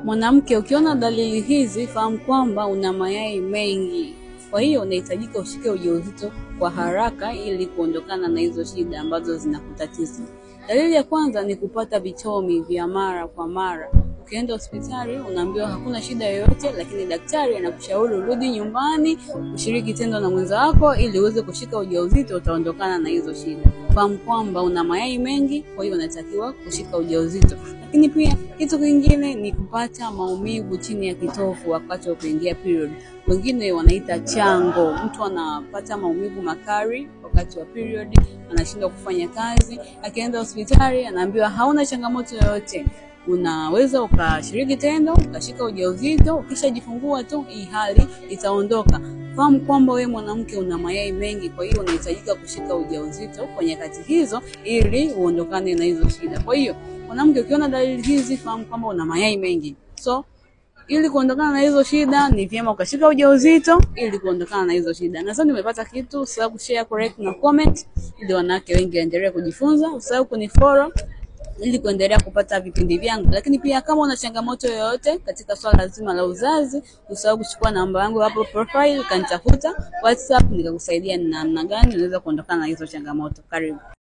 Mwanamke, ukiona dalili hizi, fahamu kwamba una mayai mengi. Kwa hiyo unahitajika ushike ujauzito kwa haraka ili kuondokana na hizo shida ambazo zinakutatiza. Dalili ya kwanza ni kupata vichomi vya mara kwa mara. Ukienda hospitali unaambiwa hakuna shida yoyote, lakini daktari anakushauri urudi nyumbani, ushiriki tendo na mwenza wako ili uweze kushika ujauzito, utaondokana na hizo shida. Fahamu kwamba una mayai mengi, kwa hiyo unatakiwa kushika ujauzito. Lakini pia kitu kingine ni kupata maumivu chini ya kitovu wakati wa kuingia period. Wengine wanaita chango. Mtu anapata maumivu makali wakati wa period, anashindwa kufanya kazi. Akienda hospitali anaambiwa hauna changamoto yoyote, unaweza ukashiriki tendo, ukashika ujauzito, ukishajifungua tu hii hali itaondoka. Fahamu kwamba wewe mwanamke una mayai mengi, kwa hiyo unahitajika kushika ujauzito kwa nyakati hizo ili uondokane na hizo shida. Kwa hiyo mwanamke, ukiona dalili hizi, fahamu kwamba una mayai mengi. So ili kuondokana na hizo shida ni vyema ukashika ujauzito ili kuondokana na hizo shida. Na sasa nimepata kitu, usisahau kushare, correct na comment ili wanawake wengi waendelee kujifunza. Usisahau kunifollow ili kuendelea kupata vipindi vyangu. Lakini pia kama una changamoto yoyote katika swala zima la uzazi, usisahau kuchukua namba yangu hapo profile, ukanitafuta WhatsApp nikakusaidia ni namna gani unaweza kuondokana na hizo changamoto. Karibu.